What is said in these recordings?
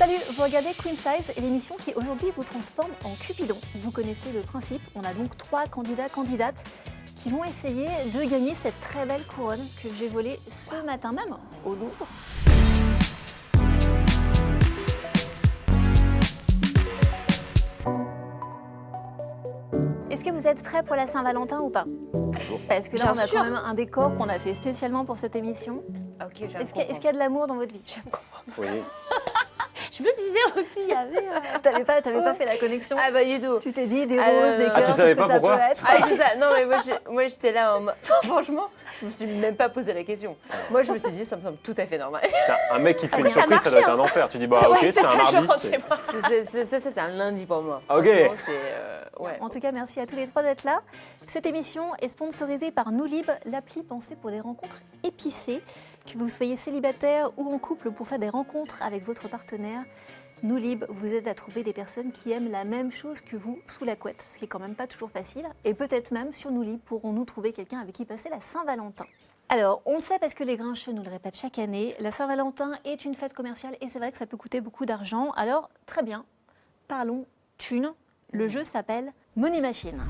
Salut, vous regardez Queen Size, l'émission qui aujourd'hui vous transforme en Cupidon. Vous connaissez le principe, on a donc 3 candidats-candidates qui vont essayer de gagner cette très belle couronne que j'ai volée ce matin même au Louvre. Est-ce que vous êtes prêts pour la Saint-Valentin ou pas? Toujours. Parce que là, on a quand même un décor qu'on a fait spécialement pour cette émission. Ok, Est-ce qu'il y a de l'amour dans votre vie? Je viens de comprendre. Oui. Je me disais aussi, il y avait... T'avais pas fait la connexion? Ah bah du tout. Tu t'es dit des roses, des cœurs, Ah, tu savais qu'est-ce pas que ça pourquoi peut être? Ah, c'est ça. Non mais moi j'étais là en mode... Franchement, je me suis même pas posé la question. Moi je me suis dit, ça me semble tout à fait normal. Un mec qui te fait une Après, ça surprise, ça doit être marchait, un enfer. Tu dis, bah ok, c'est un mardi. C'est un lundi pour moi. Ok. Franchement, c'est... ouais. En tout cas, merci à tous les 3 d'être là. Cette émission est sponsorisée par Noulib, l'appli pensée pour des rencontres épicées. Que vous soyez célibataire ou en couple pour faire des rencontres avec votre partenaire, Noulib vous aide à trouver des personnes qui aiment la même chose que vous sous la couette, ce qui est quand même pas toujours facile. Et peut-être même sur Noulib pourrons-nous trouver quelqu'un avec qui passer la Saint-Valentin. Alors, on le sait parce que les grincheux nous le répètent chaque année, la Saint-Valentin est une fête commerciale et c'est vrai que ça peut coûter beaucoup d'argent. Alors, très bien, parlons thune. Le jeu s'appelle Money Machine.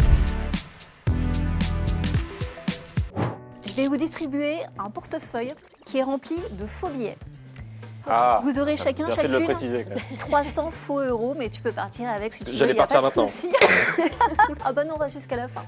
Je vais vous distribuer un portefeuille qui est rempli de faux billets. Ah, Vous aurez chacun, bien fait de le chacune, préciser, quand même. 300 faux euros, mais tu peux partir avec si tu veux. J'allais y a partir pas de maintenant. souci. Ah bah non, on va jusqu'à la fin.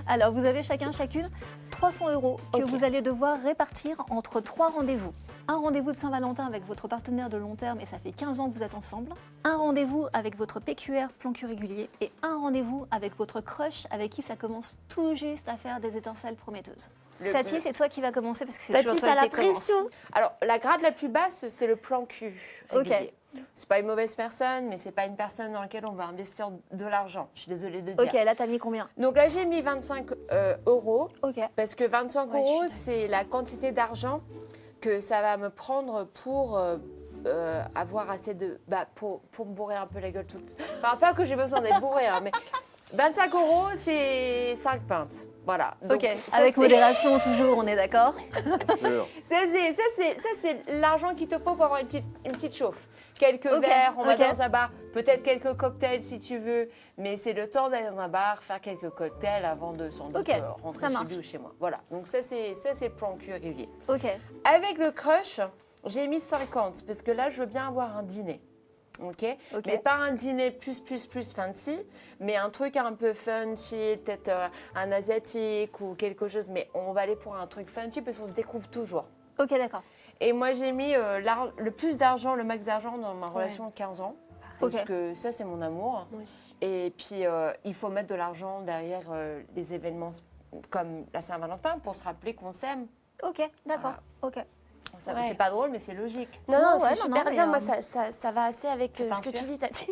Alors, vous avez chacun, chacune 300 euros que vous allez devoir répartir entre 3 rendez-vous. Un rendez-vous de Saint-Valentin avec votre partenaire de long terme et ça fait 15 ans que vous êtes ensemble. Un rendez-vous avec votre PQR, plan cul régulier. Et un rendez-vous avec votre crush avec qui ça commence tout juste à faire des étincelles prometteuses. Tati, c'est toi qui vas commencer parce que c'est toujours Tati, toi t'as qui la commence. pression. Alors, la grade la plus basse, c'est le plan cul régulier. C'est pas une mauvaise personne, mais c'est pas une personne dans laquelle on va investir de l'argent. Je suis désolée de dire. Ok, là, t'as mis combien? Donc là, j'ai mis 25 euros. Ok. Parce que 25 Ouais, euros, je suis c'est la quantité d'argent que ça va me prendre pour avoir assez de... pour me bourrer un peu la gueule toute... Enfin, pas que j'ai besoin d'être bourrée, hein, mais 25 euros, c'est 5 pintes. Voilà. Donc, Ok, ça, avec c'est- modération toujours, on est d'accord? Sûr. Ça, c'est l'argent qu'il te faut pour avoir une petite chauffe. Quelques Ok, verres, on va ok. dans un bar, peut-être quelques cocktails si tu veux, mais c'est le temps d'aller dans un bar, faire quelques cocktails avant de sans doute Ok, rentrer ça chez marche. lui ou chez moi. Voilà, donc ça c'est le plan cul régulier. Ok. Avec le crush, j'ai mis 50 parce que là je veux bien avoir un dîner. Ok, Ok. mais pas un dîner plus fancy, mais un truc un peu fun, chill, peut-être un asiatique ou quelque chose, mais on va aller pour un truc funky parce qu'on se découvre toujours. Ok, d'accord. Et moi, j'ai mis le plus d'argent, le max d'argent dans ma relation de 15 ans. Parce Ok. que ça, c'est mon amour. Moi aussi. Et puis, il faut mettre de l'argent derrière les événements comme la Saint-Valentin pour se rappeler qu'on s'aime. Ok, d'accord. Ok. Ça, Ouais. C'est pas drôle, mais c'est logique. Non, Non, non, ouais, c'est non, super mais, bien. Moi, ça va assez avec ce que t'inspire tu dis, Tati.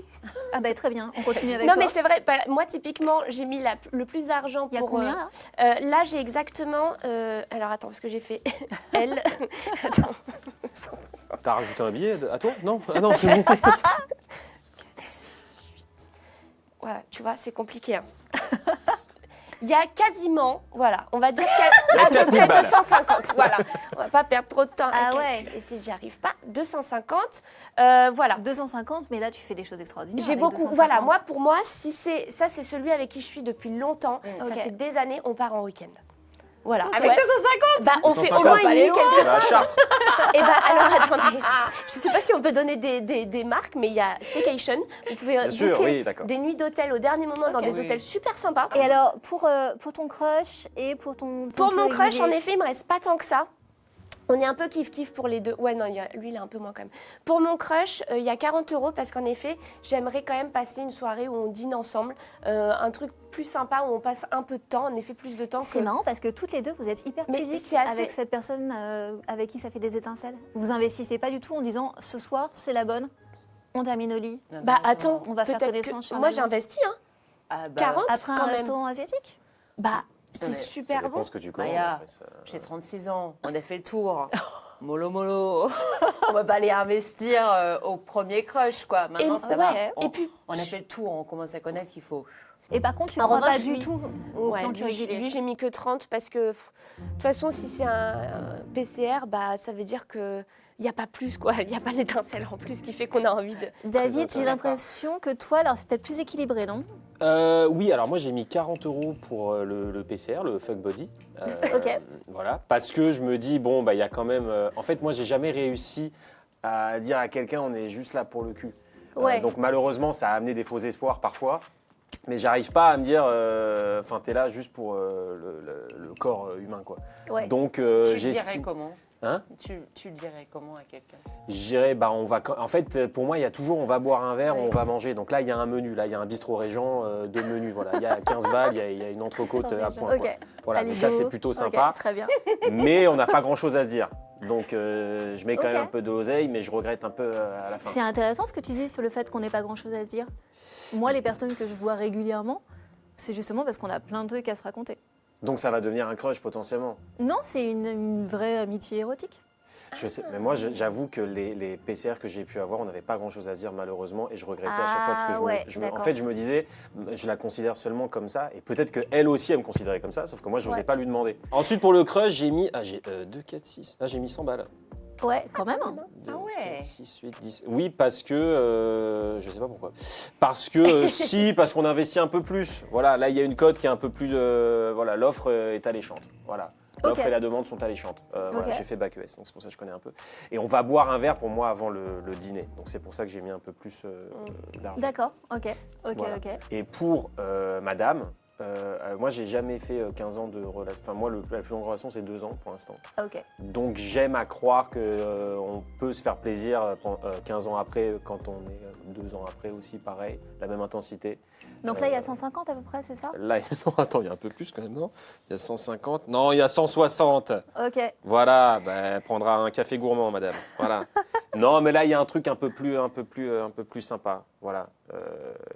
Ah bah très bien, on continue avec Non, toi. mais c'est vrai. Moi, typiquement, j'ai mis le plus d'argent Il y a pour... combien là là, j'ai exactement... alors, attends, parce que j'ai fait L. Attends. T'as rajouté un billet à toi? Non. Ah non, c'est bon. Voilà, tu vois, c'est compliqué. Hein. Il y a quasiment, voilà, on va dire qu'à peu 4000 près balles. 250. Voilà, on va pas perdre trop de temps. Ah Et ouais. Et si j'y arrive pas, 250. Voilà. 250, mais là tu fais des choses extraordinaires. J'ai avec beaucoup, 250. voilà, moi pour moi, si c'est ça, c'est celui avec qui je suis depuis longtemps. Ça Ok. fait des années, on part en week-end. Voilà. Avec 250 Bah, on fait au 250. moins une nuit quelque À Chartres. Et bah alors attendez, je sais pas si on peut donner des marques, mais il y a Staycation. Vous pouvez Bien sûr, booker oui, d'accord. des nuits d'hôtel au dernier moment dans des oui. hôtels super sympas. Et alors, pour ton crush et pour ton... Pour ton mon plus crush, en régulier, effet, il me reste pas tant que ça. On est un peu kiff-kiff pour les deux. Ouais, non, lui, il est un peu moins quand même. Pour mon crush, il y a 40 euros parce qu'en effet, j'aimerais quand même passer une soirée où on dîne ensemble. Un truc plus sympa où on passe un peu de temps, en effet, plus de temps. C'est marrant parce que toutes les deux, vous êtes hyper Mais pudiques c'est assez- avec cette personne avec qui ça fait des étincelles. Vous investissez pas du tout en disant ce soir, c'est la bonne, on termine au lit. Bah attends, On va faire peut-être connaissance, que... Moi, j'ai Charles. investi, hein. Ah, 40 Après un quand même. restaurant asiatique Bah, c'est mais Ça super dépend bon. ce que tu commandes. Maya, après, ça- j'ai 36 ans, on a fait le tour. Mollo, mollo. On va pas aller investir au premier crush, quoi. Maintenant, ça va. ouais, et puis- On a fait le tour, on commence à connaître qu'il faut. Et par contre, tu ne En crois pas revanche, du lui- tout au Ouais, plan lui, régulier. j'ai mis que 30 parce que, de toute façon, si c'est un PCR, bah, ça veut dire que il n'y a pas plus, quoi. Il n'y a pas l'étincelle en plus qui fait qu'on a envie de... David, j'ai intéressant. l'impression que toi, alors c'est peut-être plus équilibré, non? Oui, alors moi j'ai mis 40 € pour le PCR, le fuck body. Ok. Voilà, parce que je me dis, bon, bah il y a quand même. En fait, moi j'ai jamais réussi à dire à quelqu'un on est juste là pour le cul. Ouais. Donc malheureusement, ça a amené des faux espoirs parfois. Mais j'arrive pas à me dire, enfin, t'es là juste pour le corps humain, quoi. Ouais. Donc Tu le dirais j'estime. comment Hein? Tu le dirais comment à quelqu'un? Je dirais, bah, on va. En fait, pour moi, il y a toujours, on va boire un verre, on va manger. Donc là, il y a un menu. Là, il y a un bistrot Régent, deux menus. Voilà, il y a 15 balles, il y a une entrecôte à point. Quoi. Ok. Voilà, donc ça, Aligo. c'est plutôt Ok, sympa. très bien. Mais on n'a pas grand-chose à se dire. Donc, je mets quand Ok. même un peu de l'oseille, mais je regrette un peu à la fin. C'est intéressant ce que tu dis sur le fait qu'on n'ait pas grand-chose à se dire. Moi, les personnes que je vois régulièrement, c'est justement parce qu'on a plein de trucs à se raconter. Donc, ça va devenir un crush potentiellement. Non, c'est une vraie amitié érotique. Je sais, mais moi, j'avoue que les PCR que j'ai pu avoir, on n'avait pas grand-chose à se dire malheureusement, et je regrettais à chaque fois parce que Ah ouais, en d'accord. fait, je me disais, je la considère seulement comme ça, et peut-être qu'elle aussi, elle me considérait comme ça, sauf que moi, je n'osais Ouais. pas lui demander. Ensuite, pour le crush, j'ai mis, 2, 4, 6, j'ai mis 100 balles. Ouais, quand même. 2, Ah ouais. 4, 6, 8, 10. Oui, parce que, je sais pas pourquoi. Parce que, si, parce qu'on investit un peu plus. Voilà, là, il y a une cote qui est un peu plus, voilà, l'offre est alléchante. Voilà. L'offre Ok. et la demande sont alléchantes. Voilà, Ok. j'ai fait bac ES, donc c'est pour ça que je connais un peu. Et on va boire un verre pour moi avant le dîner. Donc c'est pour ça que j'ai mis un peu plus d'argent. D'accord, ok, ok, Voilà. ok. Et pour madame, moi j'ai jamais fait 15 ans de relation. Enfin moi la plus longue relation c'est 2 ans pour l'instant. Ok. Donc j'aime à croire qu'on peut se faire plaisir 15 ans après quand on est 2 ans après aussi pareil, la même intensité. Donc là, il y a 150 à peu près, c'est ça? Là, non attends, il y a un peu plus quand même, non? Il y a 150, non il y a 160. Ok. Voilà, elle prendra un café gourmand, madame. Voilà. Non, mais là, il y a un truc un peu plus sympa. Voilà.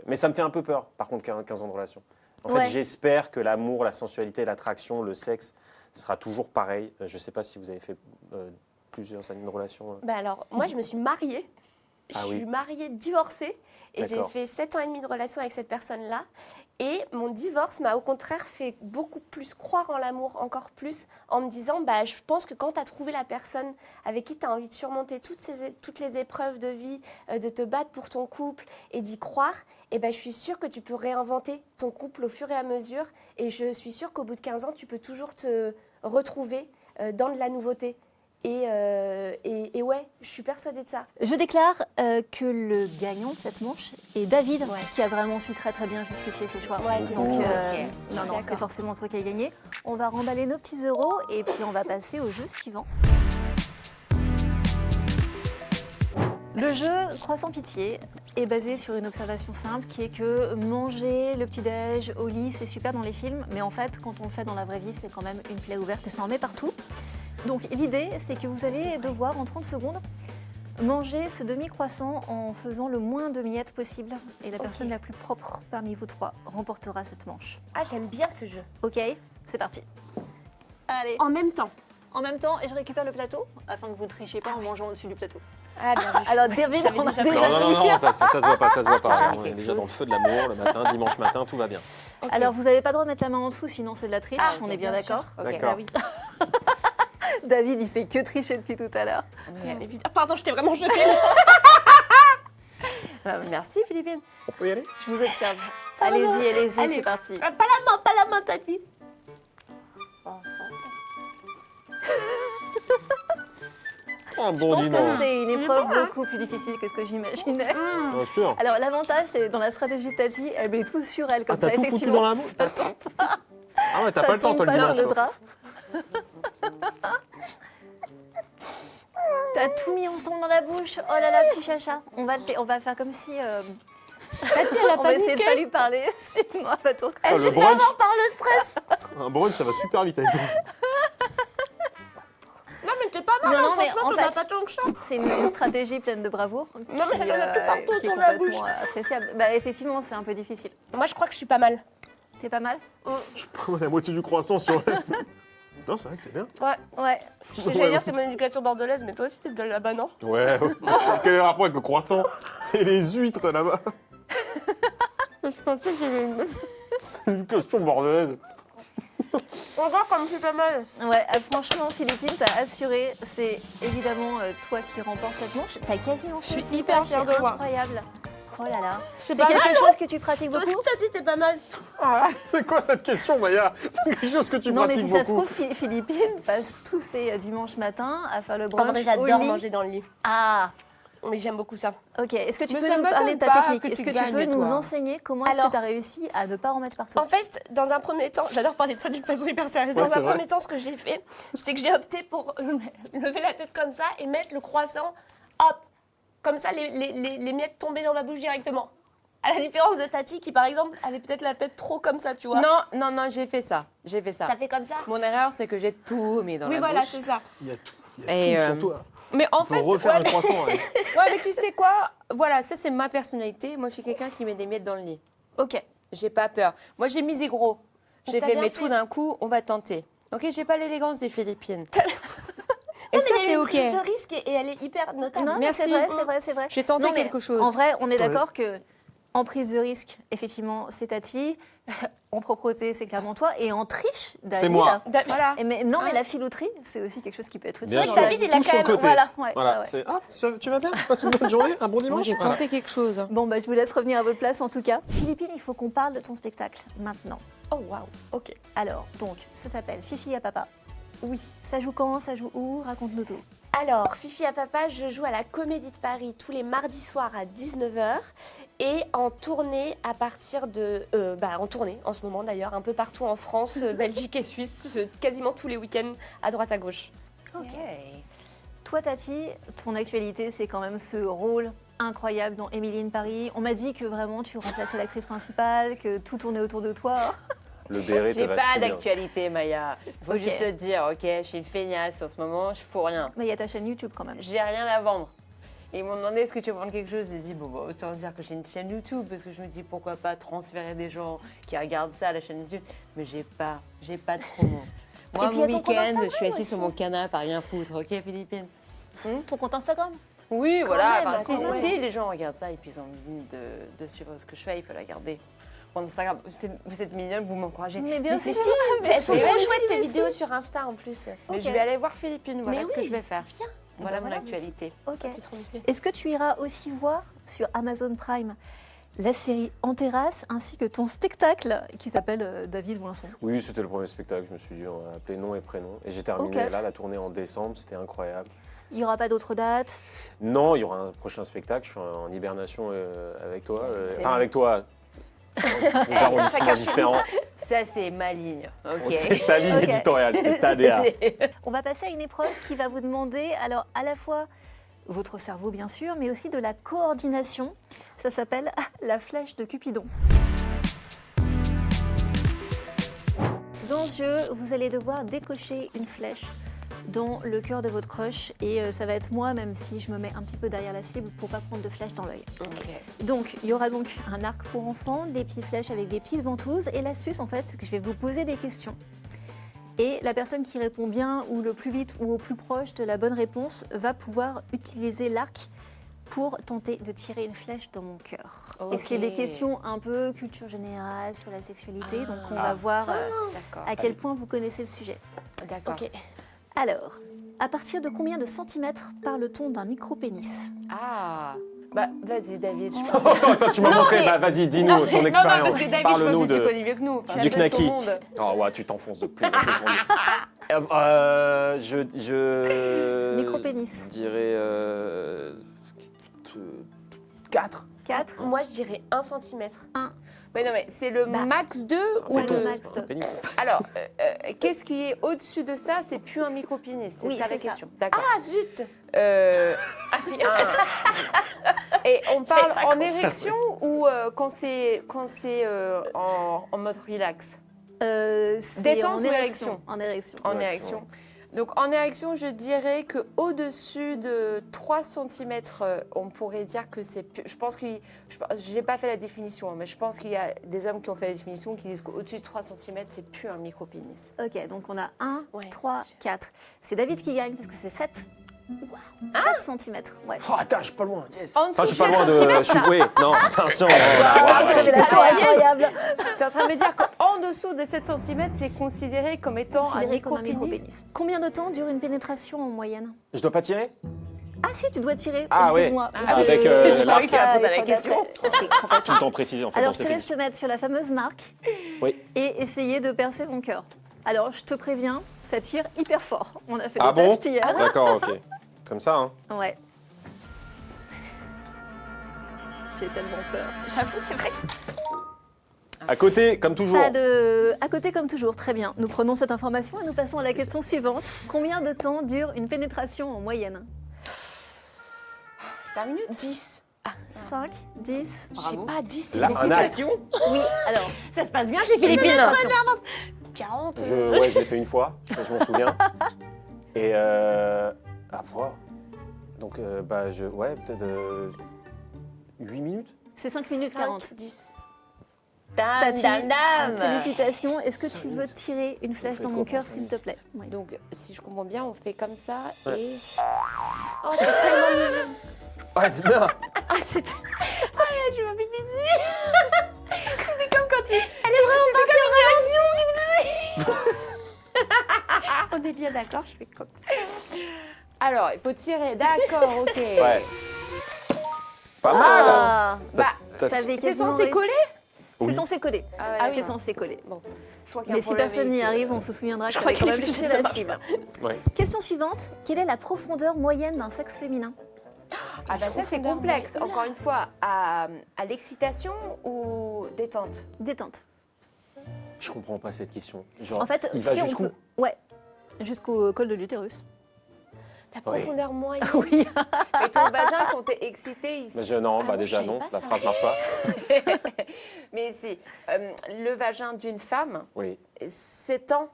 Mais ça me fait un peu peur, par contre, 15 ans de relation. En fait, Ouais. j'espère que l'amour, la sensualité, l'attraction, le sexe sera toujours pareil. Je ne sais pas si vous avez fait plusieurs années de relation. Bah alors, moi, je me suis mariée. Ah je oui. suis mariée, divorcée. Et j'ai D'accord. fait 7 ans et demi de relation avec cette personne-là. Et mon divorce m'a au contraire fait beaucoup plus croire en l'amour, encore plus, en me disant, bah, je pense que quand tu as trouvé la personne avec qui tu as envie de surmonter toutes les épreuves de vie, de te battre pour ton couple et d'y croire, et ben, je suis sûre que tu peux réinventer ton couple au fur et à mesure. Et je suis sûre qu'au bout de 15 ans, tu peux toujours te retrouver dans de la nouveauté. Et ouais, je suis persuadée de ça. Je déclare que le gagnant de cette manche est David, Ouais. qui a vraiment su très très bien justifier ses choix. Ouais, c'est Donc, bon. Ok. non, non, D'accord. c'est forcément toi qui as gagné. On va remballer nos petits euros et puis on va passer au jeu suivant. Le jeu Croissant Pitié est basé sur une observation simple qui est que manger le petit-déj au lit, c'est super dans les films, mais en fait, quand on le fait dans la vraie vie, c'est quand même une plaie ouverte et ça en met partout. Donc l'idée, c'est que vous allez devoir, en 30 secondes, manger ce demi-croissant en faisant le moins de miettes possible. Et la personne la plus propre parmi vous trois remportera cette manche. Ah, j'aime bien ce jeu. Ok, c'est parti. Allez, En même temps. en même temps, et je récupère le plateau, afin que vous ne trichiez pas en mangeant au-dessus du plateau. Ah, bien vu. Alors David, J'avais on a déjà déjà Non, non, non, non, ça se voit pas, ça se voit pas. Ah, On est quelque déjà dans le chose. feu de l'amour, le matin, dimanche matin, tout va bien. Ok. Alors vous n'avez pas le droit de mettre la main en dessous, sinon c'est de la triche, Ah, on ok, est bien bien sûr. d'accord. Ok. D'accord. Ah oui. David, il fait que tricher depuis tout à l'heure. Mais- Évidemment. Ah, pardon, je t'ai vraiment jeté. Merci Philippine. On peut y aller? Je vous observe. Allez-y, allez-y, Allez. c'est parti. Pas la main, t'as dit. Un Je bon pense que dimanche. c'est une épreuve beaucoup plus difficile que ce que j'imaginais. Bien sûr. Alors l'avantage, c'est dans la stratégie de Tati, elle met tout sur elle comme Ah, t'as ça. tout foutu effectivement, dans la mousse? ça tombe Ah ouais, t'as ça pas le temps, tombe toi, le pas dimanche. sur le toi. drap. T'as tout mis ensemble dans la bouche. Oh là là, petit chacha. On va faire comme si. Tati, elle a On va essayer de paniqué. pas lui parler, sinon elle va tout Oh, cracher. le brunch, Par le stress. un brunch, ça va super vite avec Non, mais t'es pas mal. Non, non, mais franchement, en t'en as fait- pas tant que ça. C'est une stratégie pleine de bravoure. Non, mais elle en a plus partout qui est sur la complètement bouche. appréciable. Bah, effectivement, c'est un peu difficile. Moi, je crois que je suis pas mal. T'es pas mal? la moitié du croissant sur. Non, c'est vrai que c'est bien. Ouais. Ouais. J'allais dire c'est mon éducation bordelaise, mais toi aussi t'es de là-bas, non? Ouais. Quel est le rapport avec le croissant? C'est les huîtres là-bas. Je pensais que j'avais une... Une question bordelaise. Encore comme c'est pas mal. Ouais, franchement, Philippine, t'as assuré. C'est évidemment toi qui remporte cette manche. T'as quasiment fait. Je suis hyper fière de moi. Incroyable. Oh là là. C'est pas quelque mal, chose que tu pratiques Toi beaucoup. aussi, t'as dit t'es pas mal. C'est quoi cette question, Maya? C'est quelque chose que tu Non, mais pratiques si ça se beaucoup. trouve, Philippine passe tous ses dimanches matins à faire le brunch. En vrai, au j'adore lit. manger dans le lit. Ah, Mais j'aime beaucoup ça. ok. Est-ce que tu Mais peux ça nous m'étonne parler de ta pas technique? que Est-ce tu que tu gagnes, peux nous toi. enseigner comment est-ce que Alors- tu as réussi à ne pas en mettre partout? En fait, dans un premier temps, j'adore parler de ça d'une façon hyper sérieuse. Ouais, Dans c'est un vrai. premier temps, ce que j'ai fait, c'est que j'ai opté pour lever la tête comme ça et mettre le croissant, hop, comme ça, les miettes tombaient dans ma bouche directement. À la différence de Tati, qui par exemple avait peut-être la tête trop comme ça, tu vois. Non, j'ai fait ça. J'ai fait ça. T'as fait comme ça? Mon erreur, c'est que j'ai tout mis dans Oui, la voilà, bouche. c'est ça. Il y a tout. Il y Et, a tout sur toi. Mais en Faut fait, refaire ouais, un croissant. hein. ouais, mais tu sais quoi? Voilà, ça c'est ma personnalité. Moi, je suis quelqu'un qui met des miettes dans le lit. Ok. J'ai pas peur. Moi, j'ai misé gros. J'ai T'as fait, bien mais fait. tout d'un coup, on va tenter. Ok, j'ai pas l'élégance des Philippines. Et ça, c'est ok. Prise de risque et elle est hyper notable. Non, mais Merci. c'est vrai, c'est vrai, c'est vrai. J'ai tenté Non, mais quelque chose. En vrai, on est Ouais. d'accord que en prise de risque, effectivement, c'est Tati. En propreté, c'est clairement toi. Et en triche, David. moi. Voilà. Et mais, non, mais Hein la filouterie, c'est aussi quelque chose qui peut être utile. Bien dans sûr. la David, vie. il a Tout quand son même. côté. Voilà, ouais, Voilà, ouais, ouais. c'est tu vas bien? Passe une bonne journée, un bon Moi, dimanche. j'ai Voilà. tenté quelque chose. Bon, bah, je vous laisse revenir à votre place en tout cas. Philippine, il faut qu'on parle de ton spectacle maintenant. Oh waouh, ok. Alors, donc, ça s'appelle Fifi à papa. Oui. Ça joue quand? Ça joue où? Raconte-nous tout. Alors, Fifi à papa, je joue à la Comédie de Paris tous les mardis soirs à 19h et en tournée à partir de... en tournée en ce moment d'ailleurs, un peu partout en France, Belgique et Suisse, quasiment tous les week-ends à droite à gauche. Ok. Toi, Tati, ton actualité, c'est quand même ce rôle incroyable dans Emily in Paris. On m'a dit que vraiment tu remplaçais l'actrice principale, que tout tournait autour de toi. Le béret te J'ai va pas si bien. d'actualité, Maya. Faut Ok. juste te dire, ok, je suis une feignasse en ce moment, je fous rien. Mais il y a ta chaîne YouTube quand même. J'ai rien à vendre. Et ils m'ont demandé est-ce que tu veux vendre quelque chose. J'ai dit bon, bah, autant dire que j'ai une chaîne YouTube parce que je me dis pourquoi pas transférer des gens qui regardent ça à la chaîne YouTube. Mais j'ai pas de promo. Moi, Et puis, mon il y a ton compte week-end, Instagram je suis assise aussi. sur mon canapé à rien foutre. Ok, Philippine. Ton compte Instagram? Oui, Quand voilà. même, Enfin, si, quand même. si les gens regardent ça et puis ils ont envie de suivre ce que je fais, ils peuvent la garder. Mon Instagram, vous êtes mignonne, vous m'encouragez. Mais bien c'est sûr. si, Elles sont mais trop oui, chouettes tes mais vidéos sur Insta en plus. Mais Ok. je vais aller voir Philippine, voilà Mais ce que oui, je vais faire. viens. Voilà Ben mon voilà. actualité. Ok. Tu te trompes. Est-ce que tu iras aussi voir sur Amazon Prime la série En terrasse ainsi que ton spectacle qui s'appelle David Voinson? Oui, c'était le premier spectacle. Je me suis dit, on va appeler nom et prénom. Et j'ai terminé Ok. là, la tournée en décembre. C'était incroyable. Il n'y aura pas d'autres dates? Non, il y aura un prochain spectacle. Je suis en hibernation avec toi. C'est Enfin, vrai. avec toi. Des arrondissements différents. Ça, c'est ma ligne. Ok. C'est ta ligne Ok. éditoriale, c'est ta DA. On va passer à une épreuve qui va vous demander alors à la fois votre cerveau bien sûr, mais aussi de la coordination. Ça s'appelle la flèche de Cupidon. Dans ce jeu, vous allez devoir décocher une flèche dans le cœur de votre crush et ça va être moi, même si je me mets un petit peu derrière la cible pour pas prendre de flèche dans l'œil. Donc, il y aura donc un arc pour enfants, des petites flèches avec des petites ventouses. Et l'astuce, en fait, c'est que je vais vous poser des questions. Et la personne qui répond bien ou le plus vite ou au plus proche de la bonne réponse va pouvoir utiliser l'arc pour tenter de tirer une flèche dans mon cœur. Et c'est des questions un peu culture générale sur la sexualité. Donc, on va voir D'accord. à quel point vous connaissez le sujet. D'accord. Ok. Alors, à partir de combien de centimètres parle-t-on d'un micro-pénis? Ah. Bah, vas-y, David. Je pense Attends, tu m'as Non, montré. mais- Bah, vas-y, dis-nous Non, ton mais- Non, expérience. parce que David, je Parle-nous pense que tu de connais mieux que nous. Enfin, du tu connais son knacky. monde. Oh ouais, tu t'enfonces de plus. Je Micro-pénis. Je dirais 4. 4. Moi, je dirais 1 cm. Mais non, mais c'est le Bah, max 2 ou téton, le... c'est c'est pas un pénis. Alors, qu'est-ce qui est au-dessus de ça? C'est plus un micro-pénis. C'est Oui, ça c'est la ça. question. D'accord. Ah zut. Et on parle J'avais pas en compris. érection ou quand c'est en mode relax? Détente en ou érection? En érection. En Ouais, érection. Donc en érection, je dirais que au-dessus de 3 cm, on pourrait dire que c'est plus... Je pense que... Je n'ai pas fait la définition, hein, mais je pense qu'il y a des hommes qui ont fait la définition qui disent qu'au-dessus de 3 cm, c'est plus un micro-pénis. Ok, donc on a 1, Ouais. 3, 4. C'est David qui gagne parce que c'est 7. 7 cm. Ouais. Oh, attends, je suis pas loin. Yes. En dessous Enfin, je suis pas de loin 7 de. Je suis... Oui, non, attention. voilà, Ah, voilà. révélation Ah, yes. incroyable. T'es en train de me dire qu'en dessous de 7 cm, c'est considéré comme étant Considéré comme un micro-pénis. micro-pénis. Combien de temps dure une pénétration en moyenne? Je dois pas tirer? Ah si, tu dois tirer. Ah, Excuse-moi. ouais. Ah, avec, je l'arc. pense qu'il y a Répondre à la il faudrait question. que- j'ai complètement- Tout le temps précisé en fait Alors, dans je ces te laisse te pénis. mettre sur la fameuse marque Oui. et essayer de percer mon cœur. Alors, je te préviens, ça tire hyper fort. On a fait Ah des bon? tests hier. D'accord, ok. Comme ça, hein. Ouais. J'ai tellement peur. J'avoue, c'est vrai que À côté, comme toujours. Pas de... À côté comme toujours, très bien. Nous prenons cette information et nous passons à la question suivante. Combien de temps dure une pénétration en moyenne? 5 minutes 10. 5, 10. Je sais pas, 10, c'est Là, une un acte. situation. Oui, alors, Ça se passe bien chez Philippine. 40. Ouais, je l'ai fait une fois, ça, je m'en souviens. Et ah, voilà. Donc, ouais, peut-être 8 minutes. c'est 5 minutes 40. 10. Tati, dam, dam. félicitations. Est-ce que 5 tu veux minutes. tirer une flèche fait dans quoi mon pour cœur, 5 s'il minutes te plaît? Oui. Donc, si je comprends bien, on fait comme ça Ouais. et. Oh, c'est tellement mignon. Ouais, c'est bien. Ah, c'était... Je m'en pipi dessus. C'était comme quand tu. On est bien d'accord, je fais comme ça. Alors, il faut tirer, d'accord, ok. Ouais. Pas mal. Ah, Bah, t'avais c'est quasiment censé réussi. coller C'est Oui. censé coller. Ah ouais, C'est d'accord. censé coller. Je crois qu'il y a un Mais si problème personne n'y avec, arrive, on se souviendra que crois t'avais que quand les même flèches touché ne la marchent cible. Ouais. Question suivante. Quelle est la profondeur moyenne d'un sexe féminin? Ah bah ça c'est Profondeur complexe. moyenne. Encore une fois, à l'excitation ou détente? Détente. Je comprends pas cette question. Genre, En fait, il tu va sais, on jusqu'où? peut... Ouais, jusqu'au col de l'utérus. La profondeur moyenne. Oui. Et ton vagin, quand t'es excité, il Non, Ah non, déjà je savais non, pas la ça. phrase marche pas. Mais si, le vagin d'une femme Oui, s'étend.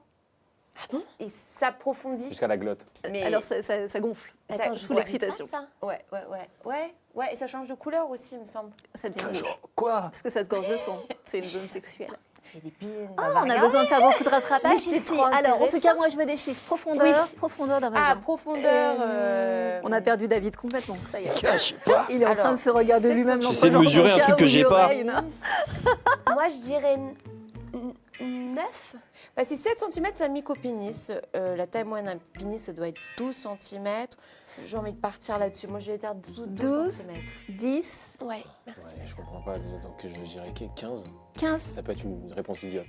Ah bon? Il s'approfondit. jusqu'à la glotte. Mais Alors ça gonfle. Ça- Attends, je sous savais l'excitation. pas ça. ouais, et ça change de couleur aussi, il me semble. Ça devient rouge. Genre, quoi? Parce que ça se gorge de sang. C'est une zone sexuelle. Philippine. Ah, on a besoin de faire beaucoup de rattrapage Mais c'est ici. trop Alors, en tout intéressant. cas, moi, je veux des chiffres. Profondeur, profondeur d'un Ah, vagin. profondeur. On a perdu David complètement. Ça y est. Je sais pas. Il est en train de Alors, se regarder c'est lui-même. cette- J'essaie de mesurer un truc que j'ai pas. Moi, je dirais 9. Bah, si 7 cm, c'est un micro-pénis. La taille moyenne d'un pénis, ça doit être 12 cm. J'ai envie de partir là-dessus. Moi, je vais dire 12 12. cm. 10, Ouais, merci. Ouais, je comprends pas, donc je dirais que 15. 15. Ça peut être une réponse idiote.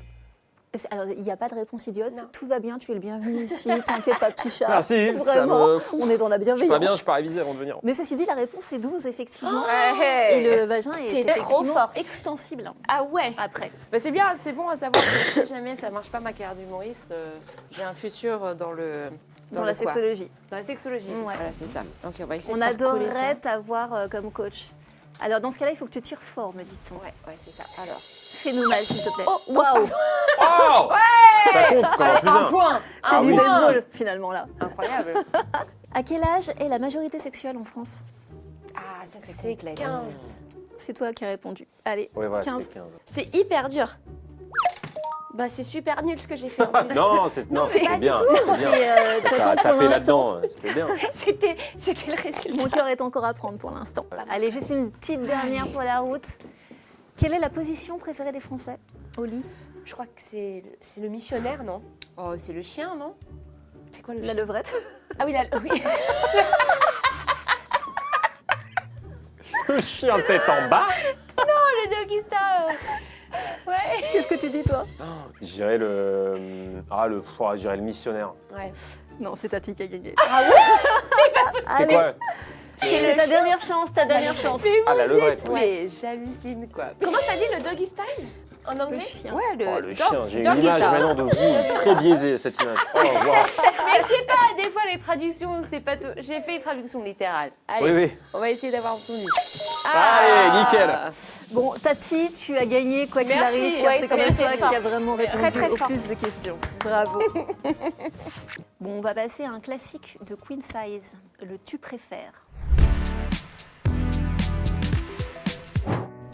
Alors, il n'y a pas de réponse idiote. Non. Tout va bien, tu es le bienvenu ici. T'inquiète pas, petit chat. Merci, ça Vraiment, me... on est dans la Je suis bienveillance. pas bien, je suis pas révisé avant de venir. Mais ceci dit, la réponse est 12, effectivement. Ouais. Et le vagin est T'es trop effectivement forte. extensible Ah ouais. après. Bah, c'est bien, c'est bon à savoir que si jamais ça marche pas ma carrière d'humoriste, j'ai un futur dans le Dans la le quoi sexologie. Dans la sexologie. Ouais. Voilà, c'est ça. Donc on va essayer On de faire coller adorerait ça. t'avoir comme coach. Alors, dans ce cas-là, il faut que tu tires fort, me dit-on. Ouais, c'est ça. Alors. Fais-nous mal, s'il te plaît. Oh, waouh! Oh Ça compte quand même plus un un. point. C'est Ah du oui. baseball, finalement, là. Incroyable. À quel âge est la majorité sexuelle en France? Ah, ça c'est C'est complexe. 15. C'est toi qui as répondu. Allez, Ouais, voilà, 15. c'était 15. C'est hyper dur. Bah, c'est super nul ce que j'ai fait en plus. Non, c'était bien. C'est, C'était bien. de toute Ça a façon, pour tapé l'instant, là-dedans, c'était bien. C'était le résultat. mon cœur est encore à prendre pour l'instant. Allez, juste une petite dernière pour la route. Quelle est la position préférée des Français au lit? Je crois que c'est le missionnaire, non? Oh, c'est le chien, non? C'est quoi le La levrette. Ah oui, oui. Le chien tête en bas. Le doggy style. Ouais. Qu'est-ce que tu dis, toi? Je dirais le... je dirais le missionnaire. Ouais. Non, c'est Tati qui a gagné. C'est Allez, quoi? c'est ta dernière chance, ta dernière chance. Ah, la levrette. oui. Mais j'hallucine, quoi. Comment t'as dit le doggy style en Le anglais? chien. Ouais, Oh, le chien, j'ai une doggy image style. maintenant de vous, très biaisée cette image. Oh, wow. Mais je sais pas, des fois les traductions, c'est pas tout. J'ai fait une traduction littérale. Allez, Oui, oui. on va essayer d'avoir son nid. Allez, nickel. Bon, Tati, tu as gagné quoi qu'il Merci. arrive, car Ouais, c'est quand même très toi qui forte. as vraiment répondu Très, très au forte. plus de questions. Bravo. Bon, on va passer à un classique de Queen Size, le tu préfères.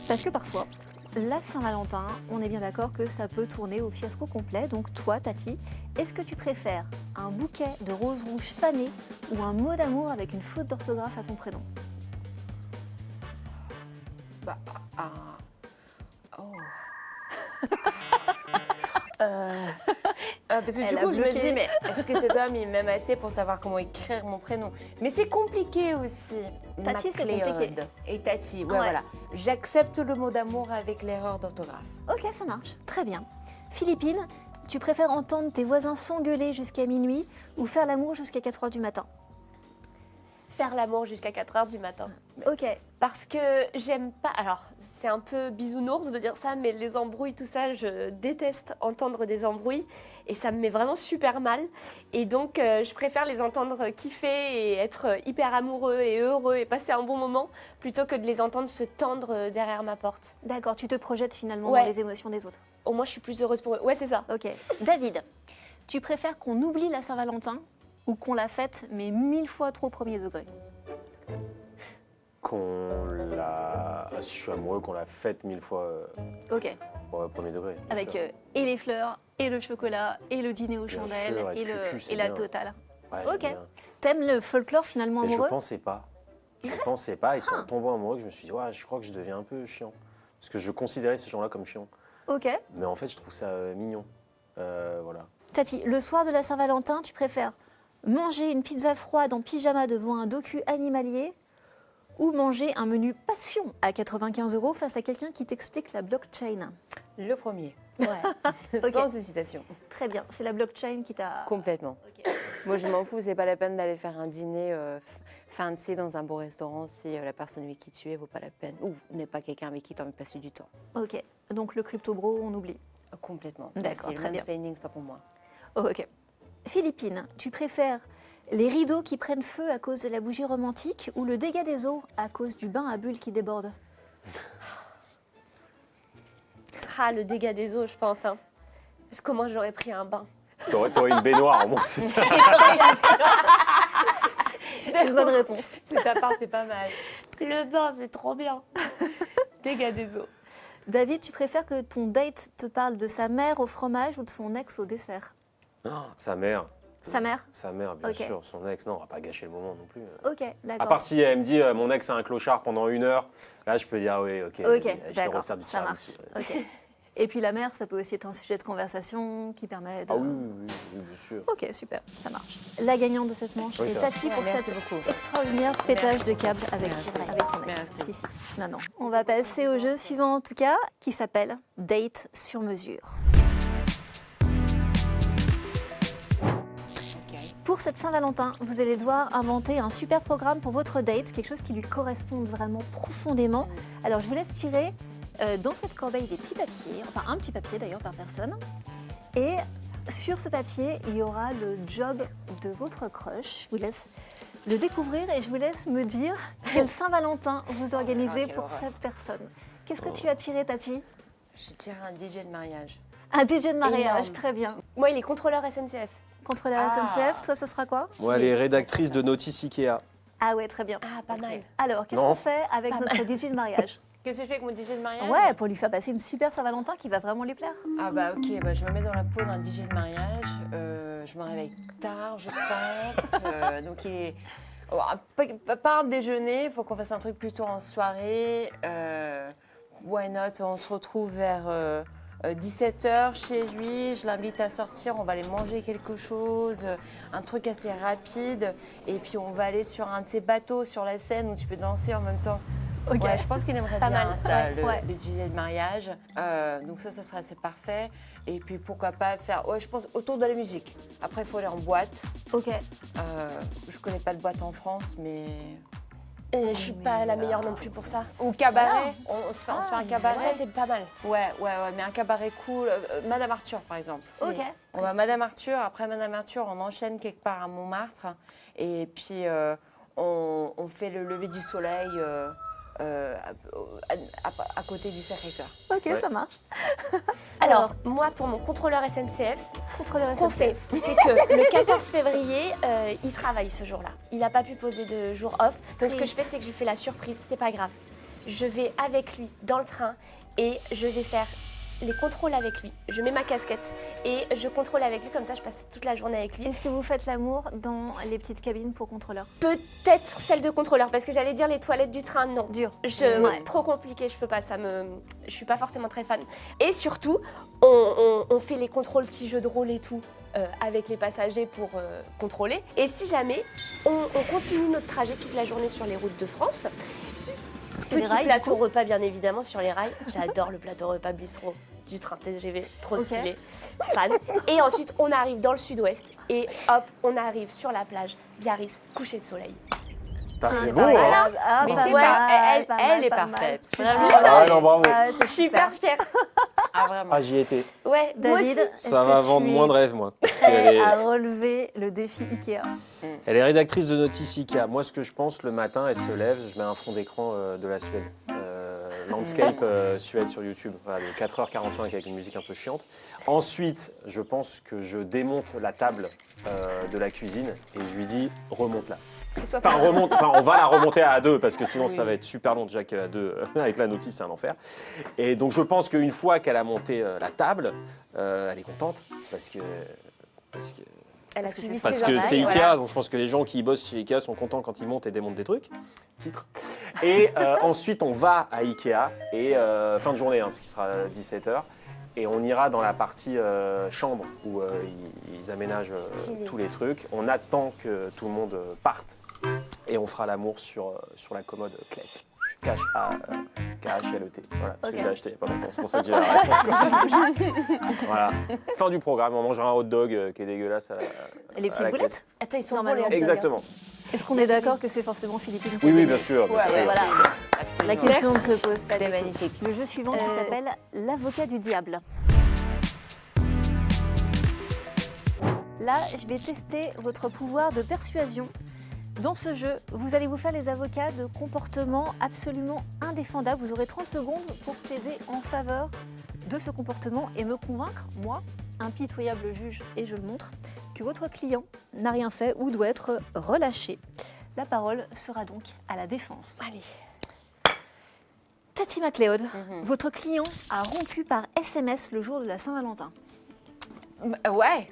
Parce que parfois, la Saint-Valentin, on est bien d'accord que ça peut tourner au fiasco complet. Donc toi, Tati, est-ce que tu préfères un bouquet de roses rouges fanées ou un mot d'amour avec une faute d'orthographe à ton prénom? Bah, oh. Parce que Elle du a coup, je me bloqué. dis, mais est-ce que cet homme, il m'aime assez pour savoir comment écrire mon prénom? Mais c'est compliqué aussi. Tati, c'est MacLeod compliqué. Et Tati, ouais, Ouais. voilà. J'accepte le mot d'amour avec l'erreur d'orthographe. Ok, ça marche. Très bien. Philippine, tu préfères entendre tes voisins s'engueuler jusqu'à minuit ou faire l'amour jusqu'à 4 h du matin? Faire l'amour jusqu'à 4 h du matin. Ok. Parce que j'aime pas. Alors, c'est un peu bisounours de dire ça, mais les embrouilles, tout ça, je déteste entendre des embrouilles et ça me met vraiment super mal. Et donc, je préfère les entendre kiffer et être hyper amoureux et heureux et passer un bon moment plutôt que de les entendre se tendre derrière ma porte. D'accord, tu te projettes finalement Ouais. dans les émotions des autres. Au moins, je suis plus heureuse pour eux. Ouais, c'est ça. Ok. David, tu préfères qu'on oublie la Saint-Valentin ou qu'on la fête, mais 1000 fois trop premier degré? Si je suis amoureux, qu'on la fête 1000 fois Ok. ouais, premier degré. bien Avec sûr. et les fleurs, et le chocolat, et le dîner aux Bien chandelles, sûr, et et, cucu, c'est et la bien. totale. Ouais, j'aime ok. bien. T'aimes le folklore finalement Mais je amoureux? pensais pas. Je pensais pas. Et c'est en tombant amoureux que je me suis dit, ouais, je crois que je deviens un peu chiant. Parce que je considérais ces gens-là comme chiants. Ok. Mais en fait, je trouve ça mignon. Voilà. Tati, le soir de la Saint-Valentin, tu préfères manger une pizza froide en pyjama devant un docu animalier ou manger un menu passion à 95 € face à quelqu'un qui t'explique la blockchain? Le premier. Ouais. Sans hésitation. Très bien, c'est la blockchain qui t'a... Complètement. Ok. Moi, je m'en fous, c'est pas la peine d'aller faire un dîner fancy dans un beau restaurant si la personne avec qui tu es vaut pas la peine. Ou n'est pas quelqu'un avec qui tu as envie de passer du temps. Ok, donc le crypto bro, on oublie. Complètement. D'accord, Le très bien. mansplaining, c'est pas pour moi. Oh, ok. Philippine, tu préfères les rideaux qui prennent feu à cause de la bougie romantique ou le dégât des eaux à cause du bain à bulles qui déborde? Ah, le dégât des eaux, je pense. Hein. Parce que comment j'aurais pris un bain. T'aurais une baignoire, au moins, c'est ça. C'est une bonne réponse. C'est ta part, c'est pas mal. Le bain, c'est trop bien. Dégât des eaux. David, tu préfères que ton date te parle de sa mère au fromage ou de son ex au dessert? Sa mère. Sa mère? Sa mère, bien Ok. sûr. Son ex, non, on va pas gâcher le moment non plus. Ok, À d'accord. part si elle me dit mon ex a un clochard pendant 1 heure, là je peux dire oui, ok, Ok, vas-y, je te d'accord, resserre du ça marche. tiramisu. Ok. Et puis la mère, ça peut aussi être un sujet de conversation qui permet de... Ah oui, oui, oui, bien sûr. Ok, super, ça marche. La gagnante de cette manche Oui, est c'est Tati vrai. pour Merci cette beaucoup. extraordinaire pétage Merci. de câble avec, Merci. avec ton ex. Merci. Si, si. Non, non. On va passer au jeu suivant en tout cas, qui s'appelle Date sur mesure. Pour cette Saint-Valentin, vous allez devoir inventer un super programme pour votre date, quelque chose qui lui corresponde vraiment profondément. Alors je vous laisse tirer dans cette corbeille des petits papiers, enfin un petit papier d'ailleurs par personne. Et sur ce papier, il y aura le job de votre crush. Je vous laisse le découvrir et je vous laisse me dire quel Saint-Valentin vous organisez quelle pour horreur. cette personne. Qu'est-ce que tu as tiré, Tati? Je tire un DJ de mariage. Un DJ de mariage, Énorme. très bien. Moi, il est contrôleur SNCF. Contre la Ah. SNCF, toi ce sera quoi? Moi, elle est rédactrice de Notice Ikea. Ah ouais, très bien. Ah, pas mal. Alors, qu'est-ce Non. qu'on fait avec notre DJ de mariage? Qu'est-ce que je fais avec mon DJ de mariage? Ouais, pour lui faire passer une super Saint-Valentin qui va vraiment lui plaire. Ah bah ok, bah, je me mets dans la peau d'un DJ de mariage. Je me réveille tard, je pense. Donc il est... oh, pas un déjeuner, il faut qu'on fasse un truc plutôt en soirée. Why not? On se retrouve vers 17h chez lui. Je l'invite à sortir, on va aller manger quelque chose, un truc assez rapide. Et puis on va aller sur un de ces bateaux sur la Seine où tu peux danser en même temps. Ok. Ouais, je pense qu'il aimerait Pas bien mal, ça, ouais, le, ouais. le DJ de mariage. Donc ça serait assez parfait. Et puis pourquoi pas faire, ouais, je pense autour de la musique. Après, il faut aller en boîte. Ok. Je connais pas de boîte en France, mais... Je suis pas la meilleure non plus pour ça. Ou cabaret, on se fait un cabaret. Ça, c'est pas mal. Ouais, mais un cabaret cool. Madame Arthur, par exemple. Ok. On va à Madame Arthur, après Madame Arthur, on enchaîne quelque part à Montmartre. Et puis, on fait le lever du soleil à côté du Sacré-Cœur. Ok, Ouais. ça marche. Alors, moi, pour mon contrôleur SNCF, Contrôleur ce qu'on SNCF. fait, c'est que le 14 février, il travaille ce jour-là. Il n'a pas pu poser de jour off. Donc, ce que je fais, c'est que je lui fais la surprise. C'est pas grave. Je vais avec lui dans le train. et je vais faire les contrôles avec lui. Je mets ma casquette et je contrôle avec lui, comme ça je passe toute la journée avec lui. Est-ce que vous faites l'amour dans les petites cabines pour contrôleurs? Peut-être celle de contrôleur, parce que j'allais dire les toilettes du train, non. Dur. Ouais. Trop compliqué, je peux pas, je suis pas forcément très fan. Et surtout, on fait les contrôles petits jeux de rôle et tout. Avec les passagers pour contrôler. Et si jamais, on continue notre trajet toute la journée sur les routes de France. Les Petit rails, plateau repas, bien évidemment, sur les rails. J'adore le plateau repas bistrot du train TGV, trop Ok. stylé, fan. Et ensuite, on arrive dans le sud-ouest et hop, on arrive sur la plage, Biarritz, coucher de soleil. Putain, c'est beau, pas mal. hein. Ah, Mais pas t'es mal, pas- pas elle mal, est pas mal. parfaite. C'est Vraiment. sûr. Ah ouais, non, bravo. Ah, c'est Super fière. Ah, vraiment. Ah, j'y étais. Ouais, moi David, aussi. est-ce Ça que va tu vendre es moins de rêves, moi. Parce prêt qu'elle est- à relever le défi Ikea? Elle est rédactrice de Notice IKEA. Moi, ce que je pense, le matin, elle se lève, je mets un fond d'écran de la Suède. Landscape Suède sur YouTube, voilà, de 4h45 avec une musique un peu chiante. Ensuite, je pense que je démonte la table de la cuisine et je lui dis remonte-la. Fais-toi Enfin, on va la remonter à deux parce que sinon ça va être super long déjà qu'à deux avec la notice, c'est un enfer. Et donc je pense qu'une fois qu'elle a monté la table, elle est contente parce que Elle a Parce que suivi c'est- parce ses que ordres. c'est Ikea, Voilà. donc je pense que les gens qui bossent chez Ikea sont contents quand ils montent et démontent des trucs. Titre. Et ensuite, on va à Ikea, et fin de journée, hein, parce qu'il sera 17h, et on ira dans la partie chambre où ils aménagent Stylé. tous les trucs. On attend que tout le monde parte, et on fera l'amour sur la commode Klett. K-H-L-E-T. Voilà, parce Ok. que je l'ai acheté il y a pas longtemps, c'est pour ça que j'ai la réponse. Voilà. Fin du programme, on mangera un hot dog qui est dégueulasse à la, Et les à petites la boulettes? caisse. Attends, ils sont bons les Normalement. hot dogs, hein. Exactement. Est-ce qu'on est d'accord que c'est forcément Philippine qui Oui, oui, gagne? bien sûr. bien Ouais, sûr. ouais, Voilà. absolument. La question ne Merci. se pose pas C'était du tout. magnifique. Le jeu suivant qui s'appelle l'avocat du diable. Là, je vais tester votre pouvoir de persuasion. Dans ce jeu, vous allez vous faire les avocats de comportements absolument indéfendables. Vous aurez 30 secondes pour plaider en faveur de ce comportement et me convaincre, moi, impitoyable juge, et je le montre, que votre client n'a rien fait ou doit être relâché. La parole sera donc à la défense. Allez. Tati MacLeod, votre client a rompu par SMS le jour de la Saint-Valentin. Ouais,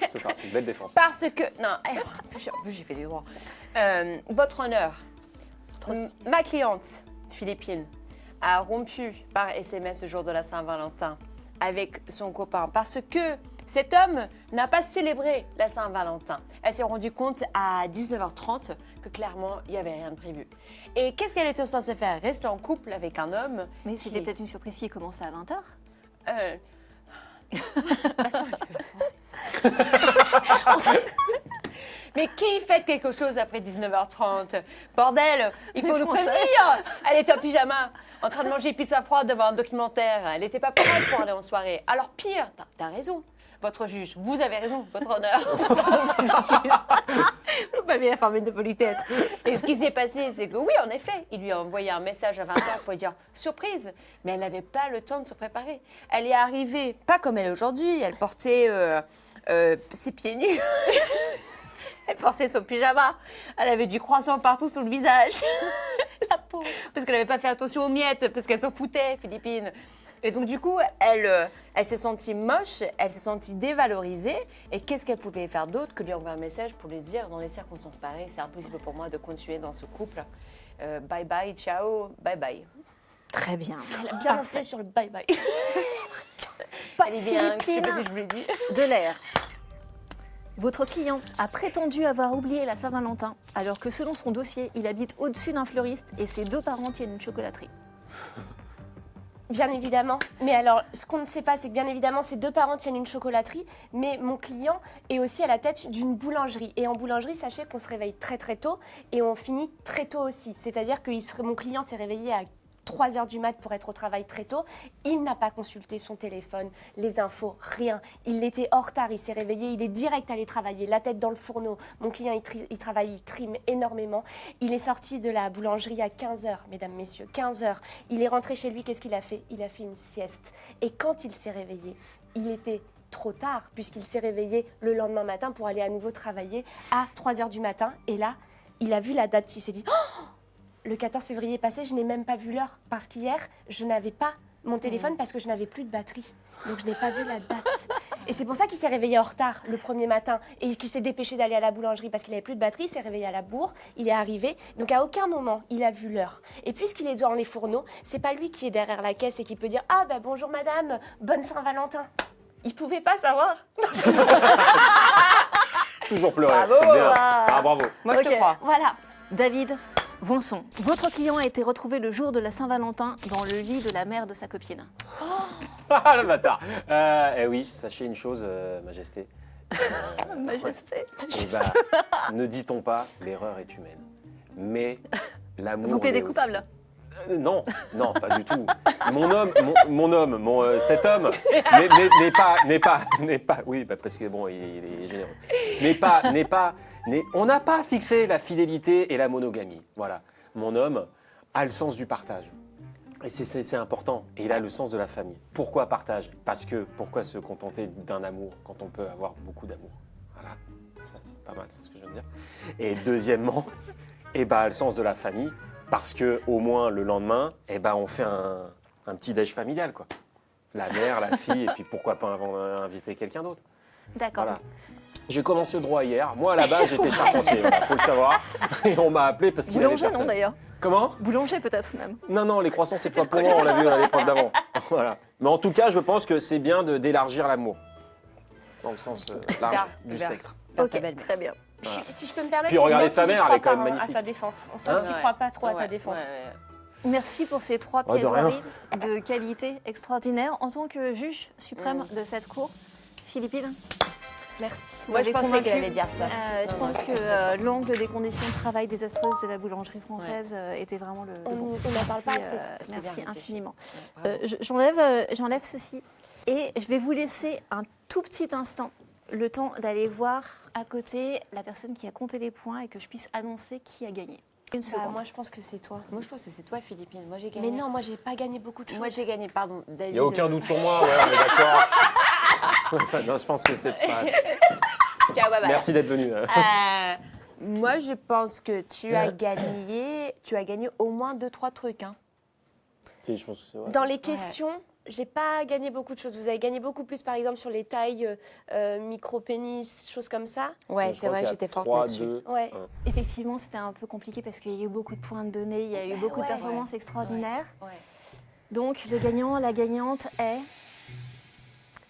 C'est ça, c'est une belle défense. parce que... Non, en plus j'ai fait des droits. Votre honneur, ma cliente, Philippine, a rompu par SMS le jour de la Saint-Valentin avec son copain parce que cet homme n'a pas célébré la Saint-Valentin. Elle s'est rendue compte à 19h30 que clairement, il n'y avait rien de prévu. Et qu'est-ce qu'elle était censée faire? Rester en couple avec un homme. Mais c'était peut-être une surprise qui commençait à 20h. Euh... Ma sœur, elle peut français. Mais qui fait quelque chose après 19h30? Bordel, il faut Les nous Français. prévenir. Elle était en pyjama, en train de manger pizza froide devant un documentaire. Elle n'était pas prête pour aller en soirée. Alors pire, t'as raison. Votre juge, vous avez raison, votre honneur. Vous pas bien informé de politesse. Et ce qui s'est passé, c'est que oui, en effet, il lui a envoyé un message à 20h pour lui dire surprise, mais elle n'avait pas le temps de se préparer. Elle est arrivée, pas comme elle est aujourd'hui, elle portait ses pieds nus. Elle portait son pyjama. Elle avait du croissant partout sur le visage. La pauvre. Parce qu'elle n'avait pas fait attention aux miettes, parce qu'elle s'en foutait, Philippine. Et donc, du coup, elle s'est sentie moche, elle s'est sentie dévalorisée. Et qu'est-ce qu'elle pouvait faire d'autre que lui envoyer un message pour lui dire, dans les circonstances pareilles, c'est impossible pour moi de continuer dans ce couple. Bye bye, ciao, bye bye. Très bien. Elle a bien lancé sur le bye-bye. Pas Elle est bien, je sais Philippine pas si je vous l'ai dit. de l'air. Votre client a prétendu avoir oublié la Saint-Valentin, alors que selon son dossier, il habite au-dessus d'un fleuriste et ses 2 parents tiennent une chocolaterie. Bien évidemment. Mais alors, ce qu'on ne sait pas, c'est que bien évidemment, ses 2 parents tiennent une chocolaterie, mais mon client est aussi à la tête d'une boulangerie. Et en boulangerie, sachez qu'on se réveille très très tôt et on finit très tôt aussi. C'est-à-dire que mon client s'est réveillé à 3h du mat pour être au travail très tôt. Il n'a pas consulté son téléphone, les infos, rien. Il était en retard, il s'est réveillé, il est direct allé travailler, la tête dans le fourneau. Mon client, il travaille, il trime énormément. Il est sorti de la boulangerie à 15h, mesdames, messieurs, 15h. Il est rentré chez lui, qu'est-ce qu'il a fait? Il a fait une sieste. Et quand il s'est réveillé, il était trop tard, puisqu'il s'est réveillé le lendemain matin pour aller à nouveau travailler à 3h du matin. Et là, il a vu la date, il s'est dit « Oh, le 14 février passé, je n'ai même pas vu l'heure parce qu'hier, je n'avais pas mon téléphone parce que je n'avais plus de batterie. Donc je n'ai pas vu la date. Et c'est pour ça qu'il s'est réveillé en retard le premier matin et qu'il s'est dépêché d'aller à la boulangerie parce qu'il n'avait plus de batterie. Il s'est réveillé à la bourre, il est arrivé. Donc à aucun moment, il a vu l'heure. Et puisqu'il est dans les fourneaux, c'est pas lui qui est derrière la caisse et qui peut dire « Ah, bah bonjour madame, bonne Saint-Valentin ». Il pouvait pas savoir. Toujours pleurer. Bravo. C'est bien. Ah, bravo. Moi, je Ok. te crois. Voilà. David Vonson, votre client a été retrouvé le jour de la Saint-Valentin dans le lit de la mère de sa copine. Ah, le bâtard. Eh oui, sachez une chose, Majesté. Majesté. Eh ben, ne dit-on pas, l'erreur est humaine. Mais l'amour. Vous plaidez l'est aussi. coupable? Non, non, pas du tout. Cet homme n'est pas, oui, bah parce que bon, il est généreux. On n'a pas fixé la fidélité et la monogamie. Voilà, mon homme a le sens du partage. Et c'est important. Et il a le sens de la famille. Pourquoi partage? Parce que pourquoi se contenter d'un amour quand on peut avoir beaucoup d'amour? Voilà, ça c'est pas mal, c'est ce que je viens de dire. Et deuxièmement, le sens de la famille. Parce que au moins le lendemain, on fait un petit déj familial, quoi. La mère, la fille, et puis pourquoi pas inviter quelqu'un d'autre. D'accord. Voilà. J'ai commencé le droit hier. Moi, à la base, j'étais charpentier, il faut le savoir. Et on m'a appelé parce qu'il avait Boulanger, personne. non d'ailleurs? Comment? Boulanger peut-être même. Non, les croissants, c'est pas pour moi, on l'a vu à l'épreuve d'avant. Voilà. Mais en tout cas, je pense que c'est bien d'élargir l'amour. Dans le sens large Vers- du vers- spectre. Ok, ta belle-mère. très bien. Voilà. Si je peux me permettre, Puis regardez on sent sa qu'il y mère, elle croit est quand même pas, magnifique. à sa défense. On sent Hein? qu'il n'y croit pas trop à ta Ouais, défense. ouais. Merci pour ces 3 Ouais, de rien. plaidoiries de qualité extraordinaire. En tant que juge suprême de cette cour, Philippine, Merci. Moi, je m'avez pensais convaincue. qu'elle allait dire ça. Je Non, pense non, que l'angle des conditions de travail désastreuses de la boulangerie française était vraiment le bon. On n'en parle pas assez. C'était Merci bien réfléchi. infiniment. Bravo. J'enlève ceci et je vais vous laisser un tout petit instant, le temps d'aller voir à côté la personne qui a compté les points et que je puisse annoncer qui a gagné. Une Bah, seconde. moi, je pense que c'est toi. Moi, je pense que c'est toi, Philippine. Moi, j'ai gagné. Mais non, moi, j'ai pas gagné beaucoup de choses. Moi, j'ai gagné, pardon. David. Il n'y a aucun doute sur moi, ouais, on est d'accord. Enfin, non, je pense que c'est pas. Ciao, bye bye. Merci d'être venu. Moi, je pense que tu as gagné au moins 2-3 trucs. Hein. Si, je pense que c'est vrai. Dans les questions, j'ai pas gagné beaucoup de choses. Vous avez gagné beaucoup plus, par exemple, sur les tailles, micro-pénis, choses comme ça. Ouais, Je c'est crois vrai que qu'il y a j'étais forte 3, là-dessus. 2. Ouais. Effectivement, c'était un peu compliqué parce qu'il y a eu beaucoup de points de données, il y a eu beaucoup de ouais. performances extraordinaires. Ouais. Donc, le gagnant, la gagnante est.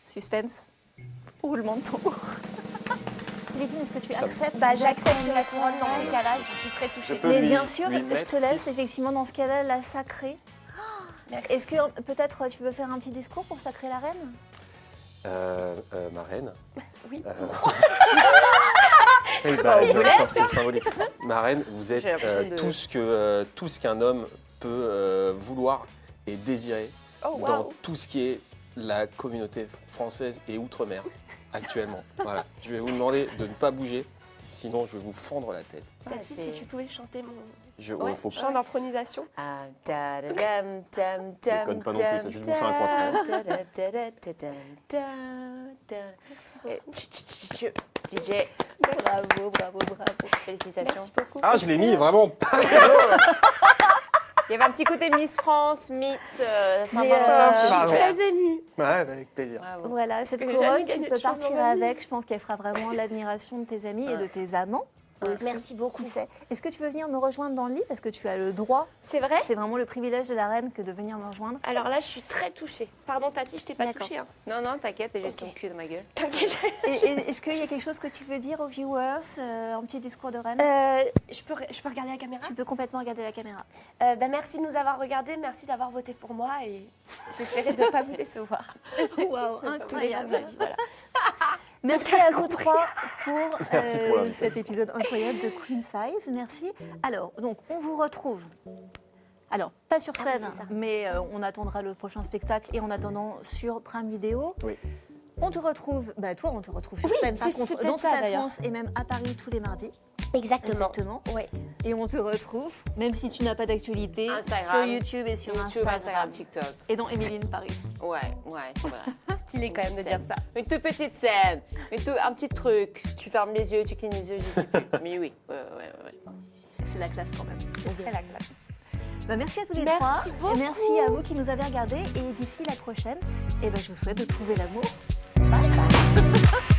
Suspense. Roulement de tambour. Philippine, est-ce que tu Ça- acceptes? Bah, j'accepte la couronne dans ces cas-là. Je suis très touchée. peux Mais lui- bien sûr, lui je mettre, te laisse titre effectivement dans ce cas-là la sacrer. Merci. Est-ce que peut-être tu veux faire un petit discours pour sacrer la reine? Ma reine. Oui. Eh ben, c'est symbolique. Ma reine, vous J'ai êtes l'impression de- tout ce qu'un homme peut vouloir et désirer Oh, dans waouh. tout ce qui est la communauté française et outre-mer actuellement. Voilà. Je vais vous demander de ne pas bouger, sinon je vais vous fendre la tête. Tati, c'est- si tu pouvais chanter mon Ouais. Faut chant d'intronisation. Ah, tadadam, tam, tam, Déconne pas non plus, tam, t'as juste bouffé un croissant. tadadam, tadadam, tadadam. Eh, DJ, Bravo, bravo, bravo. félicitations. Merci beaucoup. Ah, je l'ai mis vraiment pas. Il y avait un petit côté Miss France, Miss Saint-Valentin. Mais, Je suis Pardon. très émue. Ouais, avec plaisir. Bravo. Voilà, cette que j'ai couronne, jamais tu gagné peux de choses partir dans ma vie. avec. Je pense qu'elle fera vraiment l'admiration de tes amis et de tes amants. aussi, Merci beaucoup. qui sait. Est-ce que tu veux venir me rejoindre dans le lit? Parce que tu as le droit. C'est vrai? C'est vraiment le privilège de la reine que de venir me rejoindre. Alors là, je suis très touchée. Pardon, Tati, je t'ai pas D'accord. touchée. Hein. Non, non, t'inquiète, j'ai juste Ok. ton cul dans ma gueule. T'inquiète. Est-ce qu'il y a quelque chose que tu veux dire aux viewers? Un petit discours de reine? Je peux regarder la caméra? Tu peux complètement regarder la caméra. Merci de nous avoir regardés, merci d'avoir voté pour moi et j'essaierai de ne pas vous décevoir. Waouh, Tous les jours de ma vie, voilà. Merci à vous trois pour, Merci pour l'invitation. cet épisode incroyable de Queen Size. Merci. Alors, donc, on vous retrouve. Alors, pas sur oui, scène, c'est ça. mais on attendra le prochain spectacle et en attendant sur Prime Video. Oui. On te retrouve, toi, on te retrouve sur Oui, scène, par c'est contre, peut-être dans ça, toute la d'ailleurs. France et même à Paris tous les mardis. Exactement. Exactement. Ouais. Et on te retrouve, même si tu n'as pas d'actualité, Instagram. sur YouTube et sur YouTube, Instagram, TikTok. Et dans Emeline Paris. Ouais, c'est vrai. Stylé quand même de dire ça. Une toute petite scène, un petit truc. Tu fermes les yeux, tu clignes les yeux, je sais plus. Mais oui, ouais. C'est la classe quand même. C'est très la classe. Bah, merci à tous les Merci trois. beaucoup. Et merci à vous qui nous avez regardés. Et d'ici la prochaine, je vous souhaite de trouver l'amour. Bye bye.